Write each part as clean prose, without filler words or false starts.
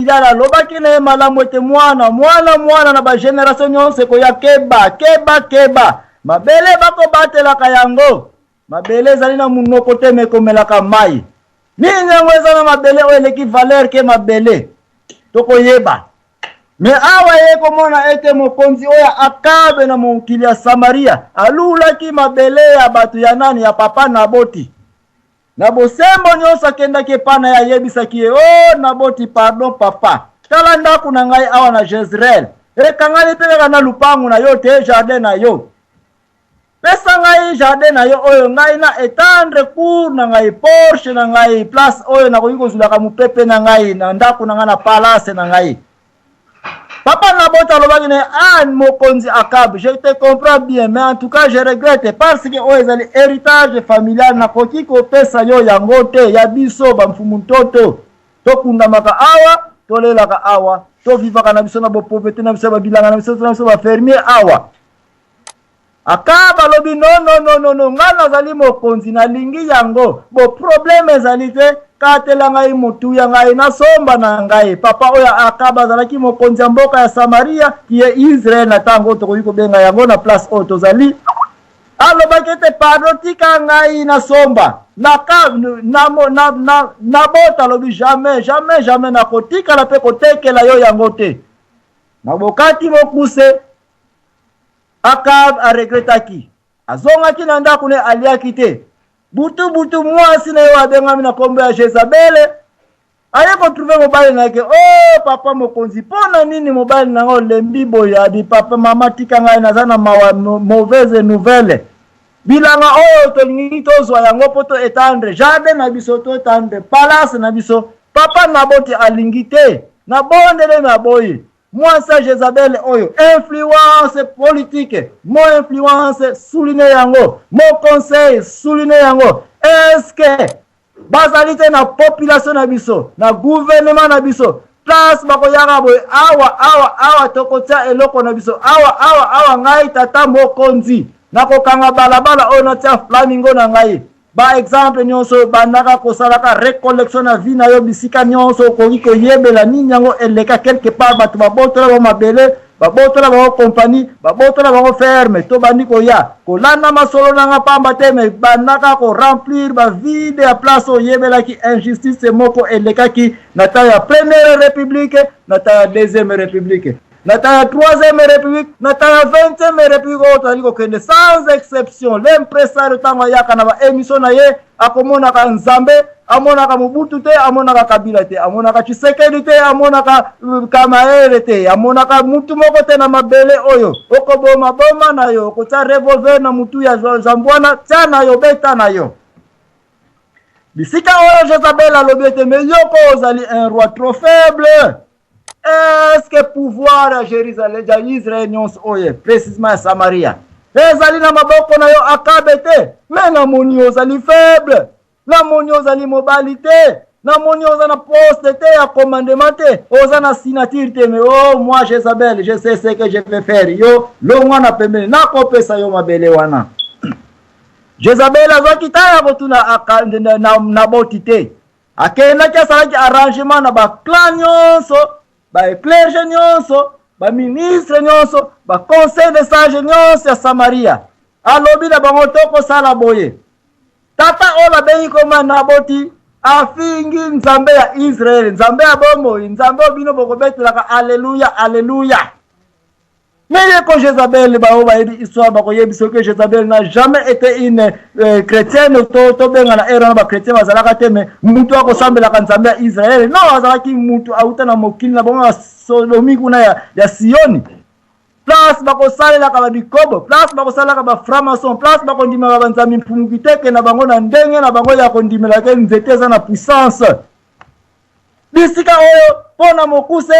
Yala lobaki na malamu ete mwana na ba generation nyonse ko ya keba mabele bako batelaka yango mabele zali na munoko te mekomelaka mai ninga ngweza na mabele o eleki valeur ke mabele toko yeba me awa ye komona ete mokonzi oya Akabe na mokili ya Samaria alulaki mabele ya batu ya nani ya papa Naboti na bosembo nyonso akendaki pana ya yebisaki ye oh Naboti pardon papa tala ndako na ngai awa na Jezreel ekangani peka na lupangu na yo te jardin na yo pesa ngai jardin na yo oyo ngai na etendre cour na ngai Porsche na ngai place oyo na koyiko zulaka mupepe na ngai na ndako na ngai na palace na ngai papa Naboti alobaki ne mokonzi Akabe je te comprends bien mais en tout cas je regrette parce que oyo ezali héritage familial na koki ko pesa yo yango te ya biso ba mfumu ntoto tokundamaka awa tolelaka awa to vivaka na biso na bo pauvreté na biso ba bilanga na biso ba fermier awa Akabe alobi no ngana zali mokonzi na lingi yango bo problème ezali te katela ngai mutu ya ngai na somba na ngai papa oya Akabe azalaki mokonzi ya mboka ya Samaria kiye Israel na tango tokoyiko benga yango na place oyo tozali alobaki te pardon tika ngai na somba na bota lobi jamais na kotika la pe kotekela yo yango te na bokati mokuse Akabe a regretaki azongaki na ndako ne aliaki te butu mwasi na yo abengami na kombo ya Jezabele aye ko trouver mobile na ke oh papa mokonzi pona nini mobile na ngo lembi boya di papa mama tika ngai na zana mauvaise nouvelle bilanga oyo tolingi tozwa yango poto etendre jardin na biso to etendre palace na biso papa Naboti alingi te na bondele na boyi mwasa Jezabel oyo influence politique mo influence souligner yango mo conseil souligner yango est-ce que bazalite na population na biso na gouvernement na biso place bakoyaka boy awa tokotia eloko na biso awa ngai tata mokonzi na kokanga balabala oyo na tia flamingo na ngai ba exemple nyonso bandaka kosalaka recollection na vie na yo bisika nyonso koki koyebela nini yango eleka quelque part batu babotola ba mabele babotola ba compagnie babotola ba ferme to bandi koya kolanda masolo nanga pamba te me bandaka ko remplir ba vide ya place oyebela ki injustice moko eleka ki na ta ya première république na ta ya deuxième république na ta ya troisième république na ta ya 20e république otaliko kende sans exception l'impresario tango yaka na ba émission na ye akomonaka Nzambe amonaka Mobutu te amonaka Kabila te amonaka Tshisekedi te amonaka Kamaere te amonaka mutu moko te na mabele oyo okoboma boma na yo okota revolver na mutu ya Zambwana tia na yo beta na yo bisika oyo Jezabel alobi ete mais yoko ozali un roi trop faible. Est-ce que pouvoir à Jérusalem ya Israël nyonso oye précisément à Samaria ezali na maboko na yo Akabe te mais na moni ozali faible na moni ozali mobilité na moni ozana poste te ya commandement te ozana signature te mais oh moi Jezabel je sais ce que je vais faire yo longwa na pembeni na kopesa yo mabele wana Jezabel azaki taya kotuna na boti te akenda kiasalaki arrangement na ba clan nyonso ba clergé nyonso ba ministre nyonso ba conseil de sage nyonso ya Samaria alobi na bango toko sala boye tata ola bengi koma Naboti afingi Nzambe ya Israel Nzambe ya bombo Nzambe bino bokobetelaka alléluia mais quand Jezabel ba yebi histoire ba koyebi ce que Jezabel n'a jamais été une chrétienne to benga na era ba chrétien bazalaka te mais mutu akosambela ka Nzambe ya Israel non azalaki mutu auta na mokili na bonga Sodomi kuna ya Sioni place bakosalela ka ba bikobo place bakosalela ka ba franc-maçon place bakondima ba nzambi mpumukiteke na bango na ndenge na bango ya kondimela ke nzete za na puissance bisika oyo pona mokuse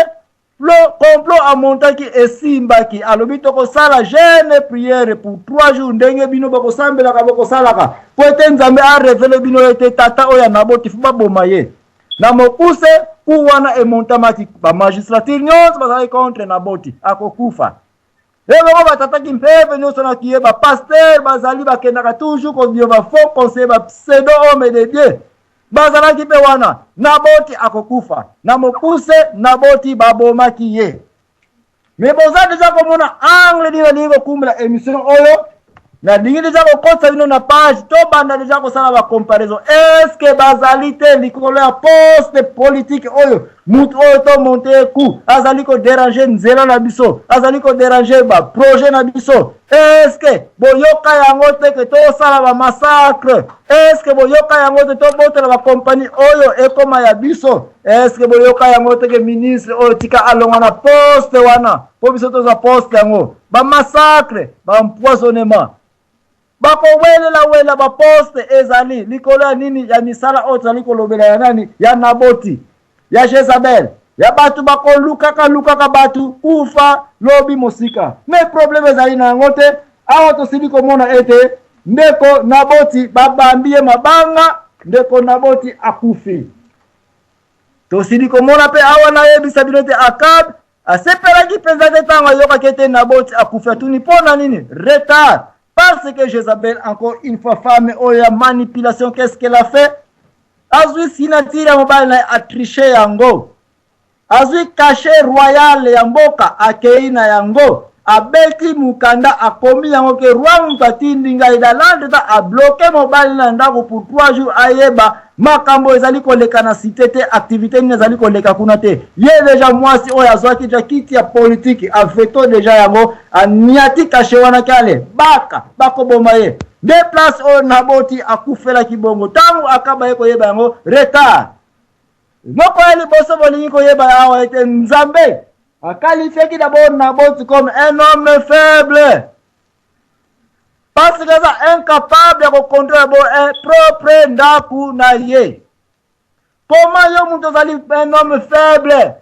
le complot a monté qui esimbaki alobi toko sala jeune prière pour 3 jours ndenge bino bako sambela ka bako salaka po ete Nzambe a révélé bino ete tata oya Naboti fuba bomaye na mokuse ku wana e montamaki ba magistrature nyonso bazali contre Naboti akokufa lelo ba tata ki mpeve nyonso na kiye ba pasteur bazali bakendaka toujours ko bio ba faux conseil ba pseudo homme de Dieu bazalaki pe wana Naboti akokufa na mokuse Naboti babomaki ye. Mais boza deja komona angle dina lingo kumbla émission oyo na dingi deja kokotsa bino na page to banda deja kosala ba comparaison. Est-ce que bazali te likolo ya poste politique oyo mutu oyo to monter ku azali ko déranger nzela na biso, azali ko déranger ba projet na biso? Est-ce que boyoka yango te ke to sala ba massacre? Est-ce que boyoka yango te to botela ba compagnie oyo ekoma ya biso? Est-ce que boyoka yango te ke ministre oyo tika alonga na poste wana po biso to za poste yango ba massacre ba empoisonnement bako wela ba poste ezali likolo ya nini ya misala oyo tozali kolobela ya nani ya Naboti ya Jezabel ya batu bako lukaka batu kufa lobi mosika. Mais problème ezali na yango te awa tosili komona ete ndeko Naboti babambie mabanga ndeko Naboti akufi. Tosili komona pe awa na yebisa bino te Akab asepelaki penza te tango ayoka kete Naboti akufi. Tuni pona nini retard. Parce que Jezabel, encore une fois, femme, oh, la manipulation, qu'est-ce qu'elle a fait? Azui sinatiri ya mobile a triché yango. Azui caché royal ya mboka akeina yango. Abeki mukanda akomi yango ke roi mukatindi ngai dalande ta a bloqué mobile na ndako pour 3 jours ayeba makambo ezali koleka na cité te activité ni ezali koleka kuna te. Ye déjà mwasi oyo azwaki ja kiti ya politique aveto déjà yango aniati caché wana kale baka bakoboma ye. De place oyo Naboti akufela kibongo tangu akaba ye koyeba yango retard. Moko eli boso bolingi koyeba awa ete Nzambe a qualifié d'abord Naboti comme un homme faible. Parce que ça incapable de contrôler un propre ndaku na ye. Comment yo mutozali un homme faible?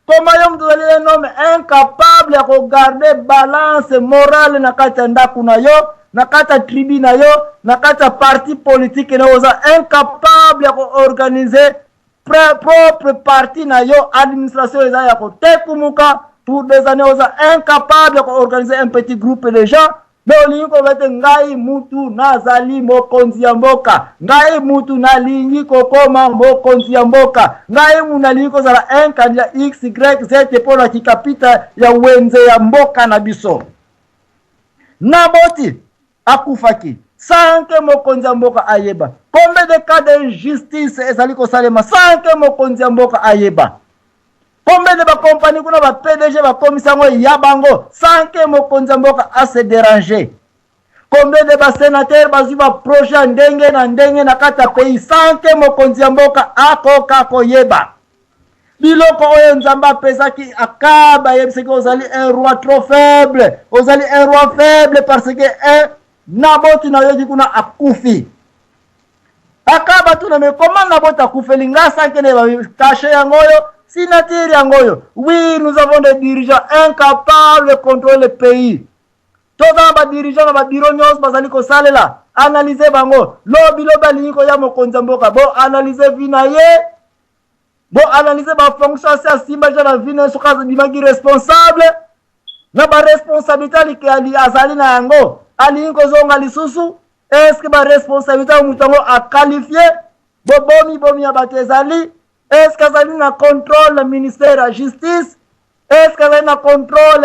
Comment yo mutozali un homme incapable de regarder balance morale na kati ndaku na yo, na kati tribu na yo, na kati parti politique na oza incapable de organiser propre parti na yo administration eza ya kotekumuka pour des années oza incapable d'organiser un petit groupe de gens. Mais olingi kobete ngai mutu nazali mokonzi ya mboka, ngai mutu nalingi kokoma mokonzi ya mboka, ngai mutu nalingi kozala un candidat X Y Z pona kikapita ya wenze ya mboka na biso. Naboti akufaki sanke mokonzi ya mboka ayeba. Combien de cas d'injustice ezali kosalema sanke mokonzi ya mboka ayeba? Combien de ba compagnie kuna ba PDG ba komisa ngo ya bango sanke mokonzi ya mboka a se déranger? Combien de ba sénateur bazuba projet ndenge na kata pays sanke mokonzi ya mboka akoka koyeba? Biloko oyo Nzamba pesaki akaba yebiseki ozali un roi trop faible, ozali un roi faible parce que Naboti na yoki kuna akufi. Akaba tu na me comment Naboti akufeli nga sanke ne ba caché yangoyo sinatiri yangoyo. Oui, nous avons des dirigeants incapables de contrôler le pays. Toza ba dirigeants ba biro nyos bazali ko salela analyser bango lobi alingi ko ya mokonzi mboka bo analyser vina ye bo analyser ba fonction sa simba jana vina so kaza dimaki responsable na ba responsabilité ali azali na yango alingi ko zonga lisusu. Est-ce que ba responsabilité mutango a qualifié bomi ya batezali? Est-ce que azali na contrôle le ministère de la justice? Est-ce que azali na contrôle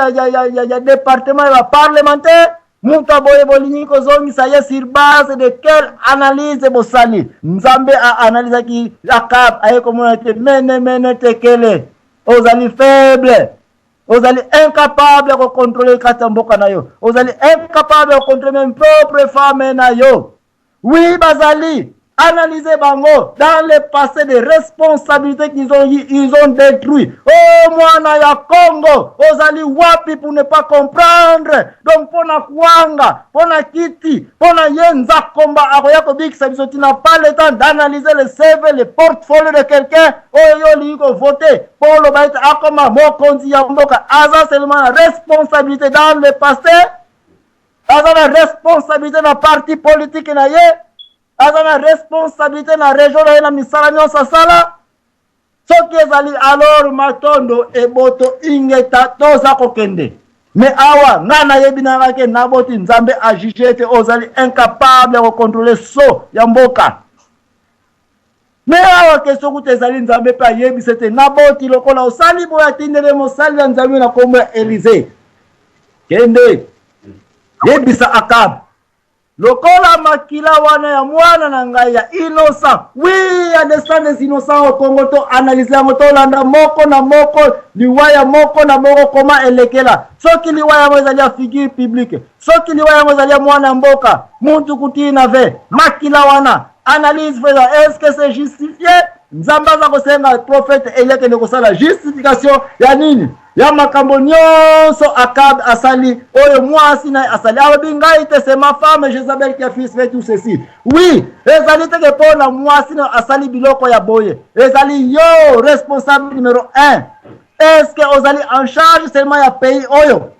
ya département ya parlementaire? Muta boye bolingi ko zongisa ye sur base de quelle analyse bosali? Nzambe a analyse ki Akab aye komona te mene tekele ozali faible. Ozali incapable de contrôler katamboka na yo. Ozali incapable de contrôler même propre femme na yo. Oui, bazali analyser bango dans le passé des responsabilités qu'ils ont eu, ils ont détruit. Oh mwana ya Congo, ozali wapi pour ne pas comprendre. Donc pona kuanga, pona kiti, pona yenza komba akoyako bikisa biso tu n'as pas le temps d'analyser le CV, le portfolio de quelqu'un. Oh yo liko voter pour le baït akoma mokonzi ya mboka. Aza seulement la responsabilité dans le passé. Aza la responsabilité dans parti politique na ye. Azana responsabilité na région na misala nyonso sala soki ezali alors matondo eboto ingeta toza kokende. Mais awa ngana yebi na ngake Naboti Nzambe a jugé te ozali incapable de contrôler so ya mboka. Mais awa question kuti ezali nzambe pe ayebi sete Naboti lokola osali boya tindele mosali ya nzambe na kombo ya Elize. Kende yebisa Akab lokola makila wana ya mwana na ngai ya innocent. Oui, ya descendants innocent au Congo to analyse yango to landa moko na moko liwaya moko na moko koma elekela. Soki liwaya mo ezali ya figure publique, soki liwaya mo ezali ya mwana mboka, muntu kuti na ve makila wana analyse feza est-ce que c'est justifié? Nzamba za kosenga prophète eleke ne kosala justification ya nini? Ya makambo nyonso Akab asali oyo mwasi na asali abingai te c'est ma femme Jézabel qui a fait tout ceci. Oui, ezali te ke pona mwasi na asali biloko ya boye. Ezali yo responsable numéro 1. Est-ce que ozali en charge seulement ya pays oyo?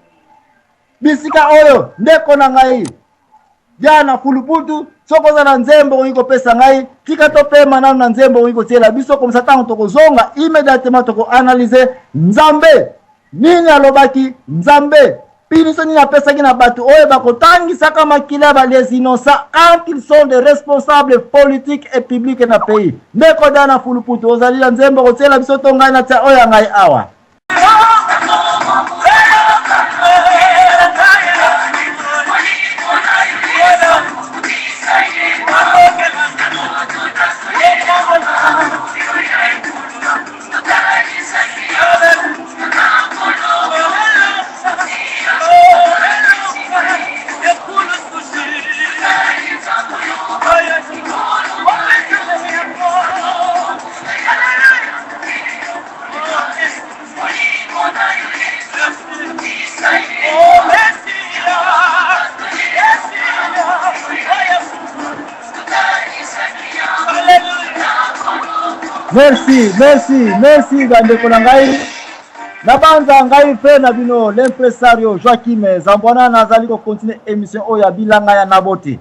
Bisika oyo ndeko na ngai. Diana fuluputu soko za na nzembo wiko pesa ngai tika to pema na nzembo wiko tiela biso comme ça tango toko zonga immédiatement toko analyser nzambe nini alobaki nzambe piniso nini apesa kina batu oyo bakotangisa kama makila ba les innocents quand ils sont des responsables politiques et publics na pays ndeko dana fuluputu ozali na nzembo ko tiela biso tonga na tia oyo ngai awa. Merci bandeko na ngai. Nabanza ngai fe na bino l'impresario Joachim Zambwana nazali ko continue émission oya bilanga ya Naboti.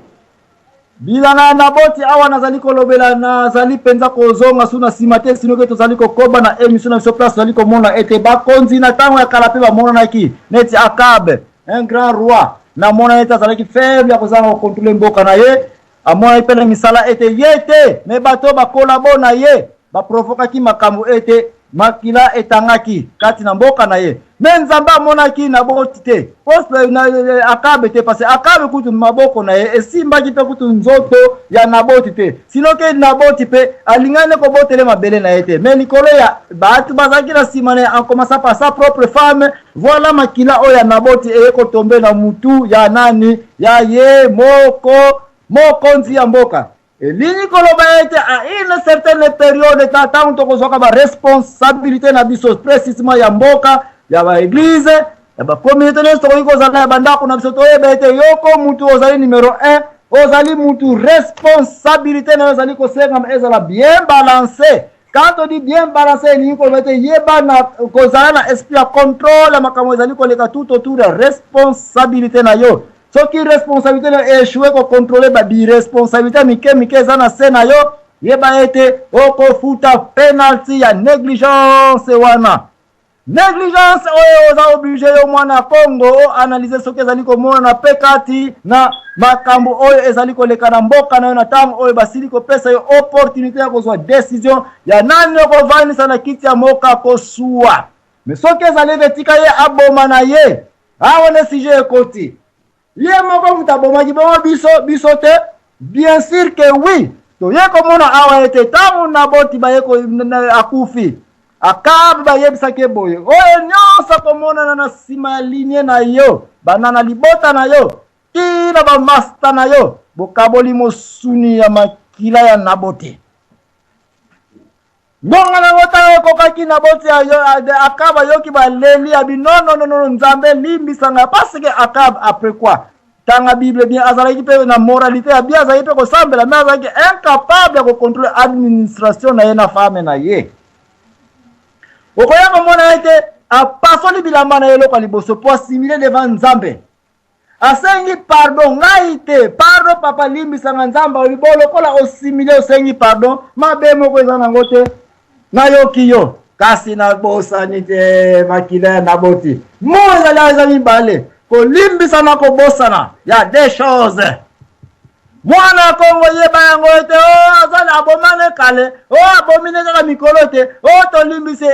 Bilanga ya Naboti awa nazali ko lobela nazali penza ko zonga suna simate sinoke tozali ko koba na émission na so place nazali ko mona ete bakonzi na tango ya kala pe ba mona na ki neti Akab un grand roi na mona ete azali ki faible ya kozanga ko contrôler mboka na ye amona ipena misala ete yete me bato ba kolabo na ye ba provoka ki makambo ete makila etangaki kati na mboka na ye me nzamba monaki na Naboti te poste na Akab te parce Akab kutu maboko na ye esimba ki pe kutu nzoto ya Naboti te sinoke Naboti pe alingane ko botele mabele na ye te me nikolo ya batu bazaki na simane en commençant par sa propre femme voilà makila oya Naboti eko tombe na mutu ya nani ya ye moko nzi ya mboka. Et l'ini koloba ete à une certaine période de temps to kozoka ba responsabilité na biso précisément ya mboka ya ba église ya ba communauté nesto ko zala ya bandako na biso to ete yoko mutu ozali numéro 1 ozali mutu responsabilité na ozali ko senga ezala bien balancé. Quand on dit bien balancé ni ko ete yeba na ko zala na esprit ya contrôle makamo ezali ko leka tout autour de responsabilité na yo. Ce qui responsabilité est échoué ko contrôler ba bi responsabilité mike zana sena yo yeba ete oko futa penalty ya négligence wana négligence oyo za obligé yo mwana Congo analyser ce que ezali ko mona na pekati na makambo oyo ezali ko leka na mboka na yo na tango oyo basili ko pesa yo opportunité ya kozwa décision ya nani ko vanisa na kiti ya moka ko suwa mais ce que ezali vetika ye aboma na ye awone sujet ekoti. Ye moko mutaboma kiboma biso te bien sûr que oui to ye ko mona awa ete tamu Naboti ba ye ko akufi Akab ba yebisa ke boye oyo nyonso ko mona na sima ligne na yo banana libota na yo kila ba master na yo bokaboli mosuni ya makila ya Naboti ngonga na ngota ko kaki Naboti Akab yoki ba leli abi non nzambe limbisanga parce que Akab après quoi tanga Bible bien azalaki pe na moralité ya bien azalaki pe ko sambela mais azalaki incapable de contrôler administration na ye na femme na ye okoya ko mona ete a pasoli bilamba na ye loko liboso po assimiler devant Nzambe asengi pardon ngaite pardon papa limbisanga Nzamba libolo kola osimile osengi pardon mabe moko eza nango te na yoki yo kasi na bosani te makila Naboti moza la za mibale ko limbisa na ko bosana ya des choses mwana Kongo yeba yango ete o azali abomane kale o abomine kaka mikolo te o tolimbise